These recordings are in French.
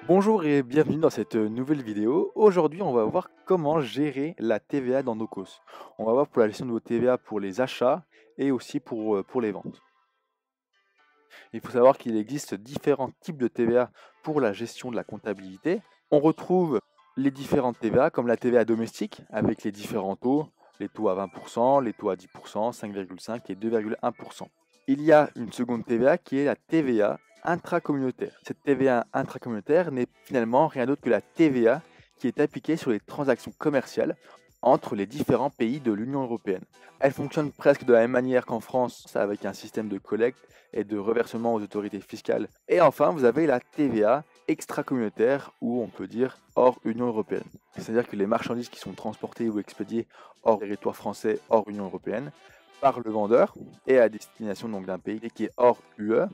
Bonjour et bienvenue dans cette nouvelle vidéo. Aujourd'hui, on va voir comment gérer la TVA dans Nocos. On va voir pour la gestion de vos TVA pour les achats et aussi pour les ventes. Il faut savoir qu'il existe différents types de TVA pour la gestion de la comptabilité. On retrouve les différentes TVA comme la TVA domestique avec les différents taux, les taux à 20%, les taux à 10%, 5,5 et 2,1%. Il y a une seconde TVA qui est la TVA intracommunautaire. Cette TVA intracommunautaire n'est finalement rien d'autre que la TVA qui est appliquée sur les transactions commerciales entre les différents pays de l'Union européenne. Elle fonctionne presque de la même manière qu'en France, avec un système de collecte et de reversement aux autorités fiscales. Et enfin, vous avez la TVA extra-communautaire, ou on peut dire hors Union européenne. C'est-à-dire que les marchandises qui sont transportées ou expédiées hors territoire français, hors Union européenne, par le vendeur et à destination donc d'un pays qui est hors UE,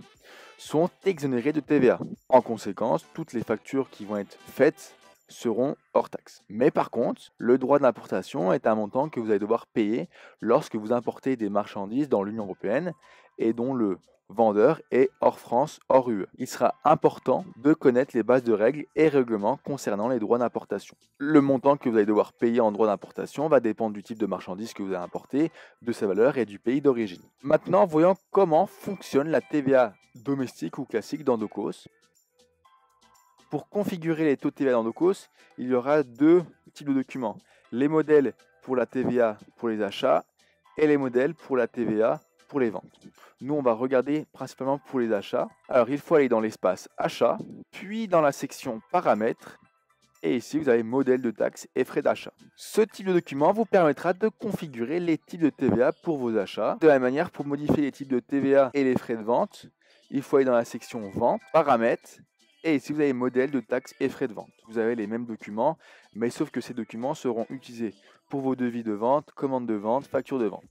sont exonérées de TVA. En conséquence, toutes les factures qui vont être faites seront hors taxe. Mais par contre, le droit d'importation est un montant que vous allez devoir payer lorsque vous importez des marchandises dans l'Union européenne et dont le vendeur est hors France, hors UE. Il sera important de connaître les bases de règles et règlements concernant les droits d'importation. Le montant que vous allez devoir payer en droit d'importation va dépendre du type de marchandise que vous avez importé, de sa valeur et du pays d'origine. Maintenant, voyons comment fonctionne la TVA domestique ou classique dans Docos. Pour configurer les taux de TVA dans Docos, il y aura deux types de documents. Les modèles pour la TVA pour les achats et les modèles pour la TVA pour les ventes. Nous, on va regarder principalement pour les achats. Alors, il faut aller dans l'espace achat, puis dans la section paramètres. Et ici, vous avez modèle de taxes et frais d'achat. Ce type de document vous permettra de configurer les types de TVA pour vos achats. De la même manière, pour modifier les types de TVA et les frais de vente, il faut aller dans la section vente, paramètres, et ici vous avez modèle de taxes et frais de vente. Vous avez les mêmes documents, mais sauf que ces documents seront utilisés pour vos devis de vente, commandes de vente, factures de vente.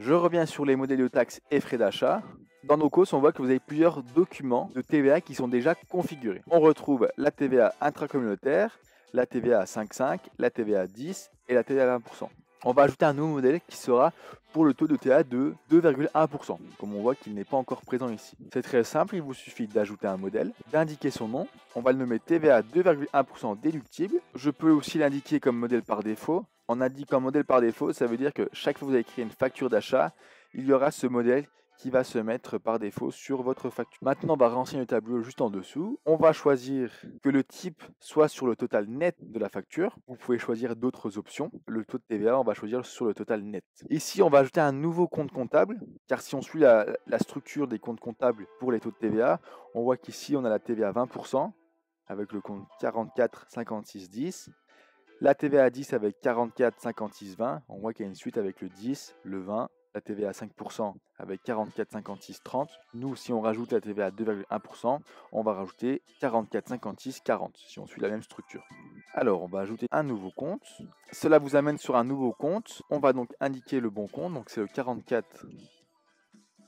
Je reviens sur les modèles de taxes et frais d'achat. Dans nos causes, on voit que vous avez plusieurs documents de TVA qui sont déjà configurés. On retrouve la TVA intracommunautaire, la TVA à 5,5, la TVA à 10 et la TVA à 20%. On va ajouter un nouveau modèle qui sera pour le taux de TVA de 2,1%, comme on voit qu'il n'est pas encore présent ici. C'est très simple, il vous suffit d'ajouter un modèle, d'indiquer son nom. On va le nommer TVA 2,1% déductible. Je peux aussi l'indiquer comme modèle par défaut. En indiquant modèle par défaut, ça veut dire que chaque fois que vous allez créer une facture d'achat, il y aura ce modèle qui va se mettre par défaut sur votre facture. Maintenant, on va renseigner le tableau juste en dessous. On va choisir que le type soit sur le total net de la facture. Vous pouvez choisir d'autres options. Le taux de TVA, on va choisir sur le total net. Ici, on va ajouter un nouveau compte comptable, car si on suit la structure des comptes comptables pour les taux de TVA, on voit qu'ici, on a la TVA à 20%, avec le compte 44 56 10. La TVA à 10 avec 44, 56, 20. On voit qu'il y a une suite avec le 10, le 20. La TVA à 5% avec 44, 56, 30. Nous, si on rajoute la TVA à 2,1%, on va rajouter 44, 56, 40, si on suit la même structure. Alors, on va ajouter un nouveau compte. Cela vous amène sur un nouveau compte. On va donc indiquer le bon compte. Donc, c'est le 44,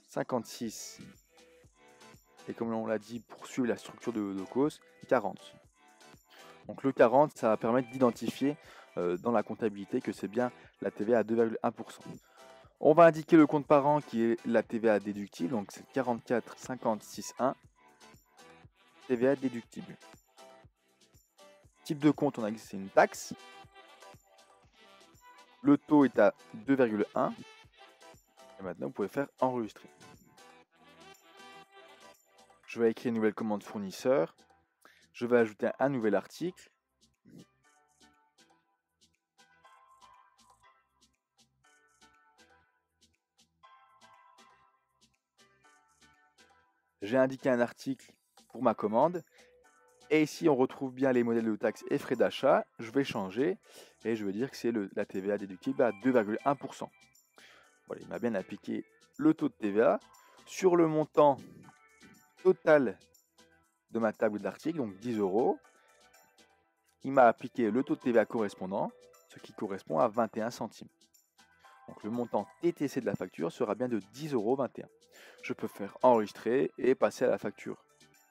56. Et comme on l'a dit, pour suivre la structure de cause, 40. Donc le 40, ça va permettre d'identifier dans la comptabilité que c'est bien la TVA à 2,1%. On va indiquer le compte parent qui est la TVA déductible, donc c'est 44 56 1, TVA déductible. Type de compte, on a dit que c'est une taxe. Le taux est à 2,1. Et maintenant, vous pouvez faire enregistrer. Je vais écrire une nouvelle commande fournisseur. Je vais ajouter un nouvel article. J'ai indiqué un article pour ma commande. Et ici, on retrouve bien les modèles de taxes et frais d'achat. Je vais changer et je vais dire que c'est la TVA déductible à 2,1%. Voilà, il m'a bien appliqué le taux de TVA sur le montant total de ma table d'articles, donc 10 euros. Il m'a appliqué le taux de TVA correspondant, ce qui correspond à 21 centimes. Donc le montant TTC de la facture sera bien de 10,21 euros. Je peux faire enregistrer et passer à la facture.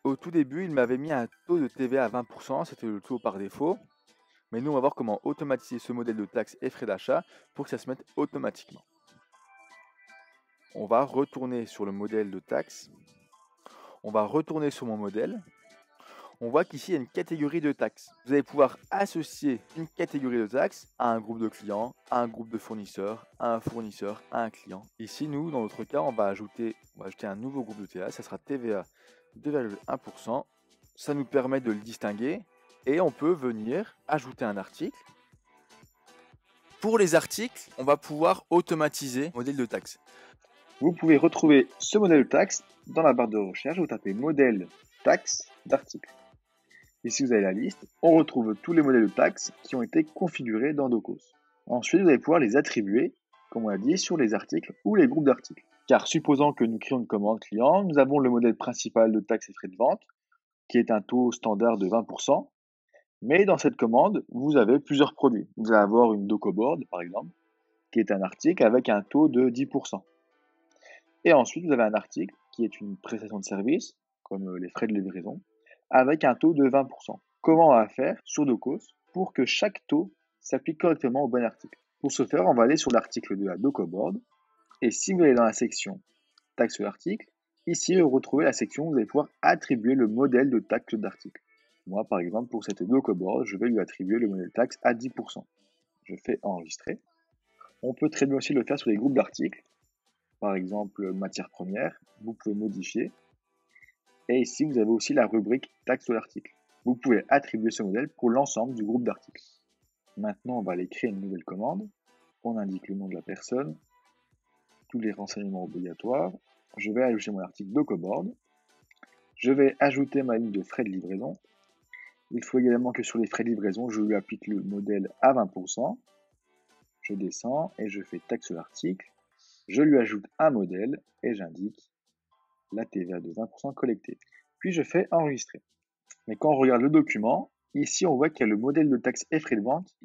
Au tout début, il m'avait mis un taux de TVA à 20%, c'était le taux par défaut. Mais nous, on va voir comment automatiser ce modèle de taxes et frais d'achat pour que ça se mette automatiquement. On va retourner sur le modèle de taxe. On va retourner sur mon modèle. On voit qu'ici, il y a une catégorie de taxes. Vous allez pouvoir associer une catégorie de taxes à un groupe de clients, à un groupe de fournisseurs, à un fournisseur, à un client. Ici, nous, dans notre cas, on va ajouter un nouveau groupe de TVA. Ça sera TVA 2,1%. Ça nous permet de le distinguer et on peut venir ajouter un article. Pour les articles, on va pouvoir automatiser le modèle de taxe. Vous pouvez retrouver ce modèle de taxe dans la barre de recherche. Vous tapez modèle taxe d'article. Ici, vous avez la liste. On retrouve tous les modèles de taxes qui ont été configurés dans Docos. Ensuite, vous allez pouvoir les attribuer, comme on l'a dit, sur les articles ou les groupes d'articles. Car supposons que nous créons une commande client, nous avons le modèle principal de taxes et frais de vente, qui est un taux standard de 20%. Mais dans cette commande, vous avez plusieurs produits. Vous allez avoir une DocoBoard, par exemple, qui est un article avec un taux de 10%. Et ensuite, vous avez un article qui est une prestation de service, comme les frais de livraison, avec un taux de 20%. Comment on va faire sur Docos pour que chaque taux s'applique correctement au bon article? Pour ce faire, on va aller sur l'article de la DocoBoard. Et si vous allez dans la section taxe d'article, ici, vous retrouvez la section où vous allez pouvoir attribuer le modèle de taxe d'article. Moi, par exemple, pour cette DocoBoard, je vais lui attribuer le modèle taxe à 10%. Je fais enregistrer. On peut très bien aussi le faire sur les groupes d'articles. Par exemple, matière première, vous pouvez modifier. Et ici, vous avez aussi la rubrique taxe de l'article. Vous pouvez attribuer ce modèle pour l'ensemble du groupe d'articles. Maintenant, on va aller créer une nouvelle commande. On indique le nom de la personne, tous les renseignements obligatoires. Je vais ajouter mon article DocoBoard. Je vais ajouter ma ligne de frais de livraison. Il faut également que sur les frais de livraison, je lui applique le modèle à 20%. Je descends et je fais taxe de l'article. Je lui ajoute un modèle et j'indique la TVA de 20% collectée. Puis je fais enregistrer. Mais quand on regarde le document, ici on voit qu'il y a le modèle de taxe et frais de vente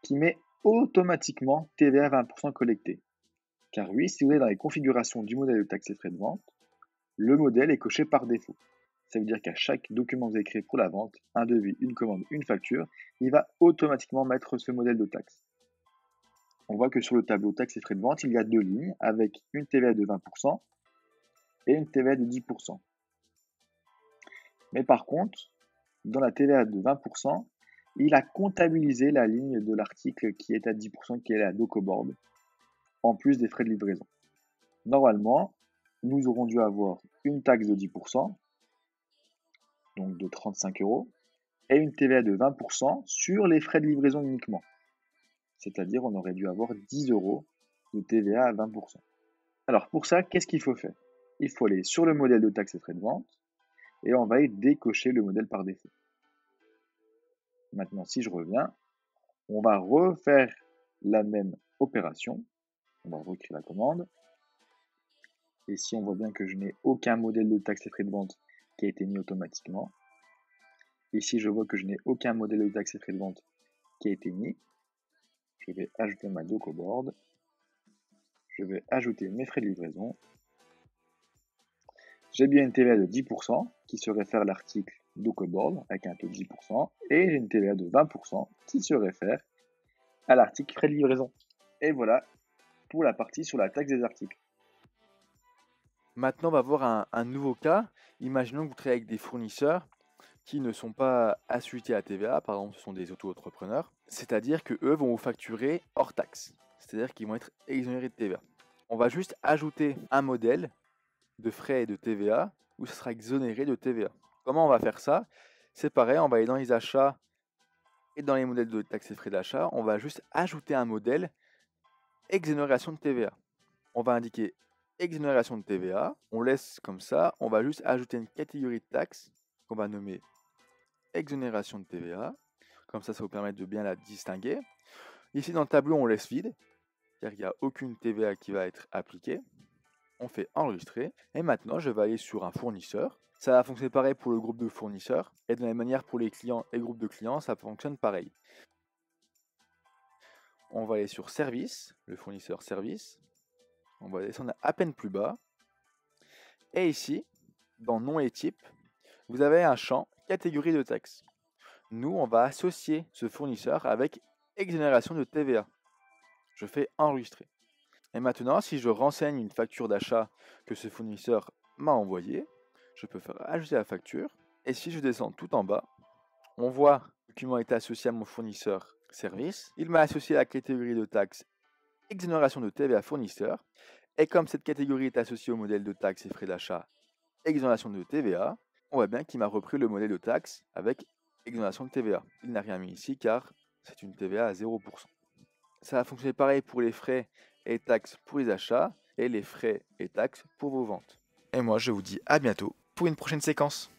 qui met automatiquement TVA 20% collecté. Car oui, si vous allez dans les configurations du modèle de taxe et frais de vente, le modèle est coché par défaut. Ça veut dire qu'à chaque document que vous avez créé pour la vente, un devis, une commande, une facture, il va automatiquement mettre ce modèle de taxe. On voit que sur le tableau taxes et frais de vente, il y a deux lignes avec une TVA de 20% et une TVA de 10%. Mais par contre, dans la TVA de 20%, il a comptabilisé la ligne de l'article qui est à 10%, qui est la DocoBoard, en plus des frais de livraison. Normalement, nous aurons dû avoir une taxe de 10%, donc de 35 €, et une TVA de 20% sur les frais de livraison uniquement. C'est-à-dire, on aurait dû avoir 10 € de TVA à 20%. Alors pour ça, qu'est-ce qu'il faut faire? Il faut aller sur le modèle de taxe et frais de vente, et on va y décocher le modèle par défaut. Maintenant, si je reviens, on va refaire la même opération. On va recréer la commande. Ici, on voit bien que je n'ai aucun modèle de taxe et frais de vente qui a été mis automatiquement. Ici, je vois que je n'ai aucun modèle de taxe et frais de vente qui a été mis. Je vais ajouter ma DocoBoard. Je vais ajouter mes frais de livraison. J'ai bien une TVA de 10% qui se réfère à l'article DocoBoard avec un taux de 10%. Et j'ai une TVA de 20% qui se réfère à l'article frais de livraison. Et voilà pour la partie sur la taxe des articles. Maintenant, on va voir un nouveau cas. Imaginons que vous travaillez avec des fournisseurs qui ne sont pas assujettis à la TVA, par exemple, ce sont des auto-entrepreneurs, c'est-à-dire qu'eux vont vous facturer hors taxe, c'est-à-dire qu'ils vont être exonérés de TVA. On va juste ajouter un modèle de frais et de TVA où ce sera exonéré de TVA. Comment on va faire ça? C'est pareil, on va aller dans les achats et dans les modèles de taxes et frais d'achat, on va juste ajouter un modèle exonération de TVA. On va indiquer exonération de TVA, on laisse comme ça, on va juste ajouter une catégorie de taxes qu'on va nommer exonération de TVA. Comme ça vous permet de bien la distinguer. Ici, dans le tableau, on laisse vide, car il n'y a aucune TVA qui va être appliquée. On fait enregistrer. Et maintenant, je vais aller sur un fournisseur. Ça va fonctionner pareil pour le groupe de fournisseurs. Et de la même manière, pour les clients et groupes de clients, ça fonctionne pareil. On va aller sur service, le fournisseur service. On va descendre à peine plus bas. Et ici, dans nom et type, vous avez un champ catégorie de taxes. Nous, on va associer ce fournisseur avec exonération de TVA. Je fais enregistrer. Et maintenant, si je renseigne une facture d'achat que ce fournisseur m'a envoyée, je peux faire ajouter la facture. Et si je descends tout en bas, on voit que le document est associé à mon fournisseur service. Il m'a associé à la catégorie de taxes exonération de TVA fournisseur. Et comme cette catégorie est associée au modèle de taxes et frais d'achat exonération de TVA, on voit bien qu'il m'a repris le modèle de taxe avec exonération de TVA. Il n'a rien mis ici car c'est une TVA à 0%. Ça va fonctionner pareil pour les frais et taxes pour les achats et les frais et taxes pour vos ventes. Et moi je vous dis à bientôt pour une prochaine séquence.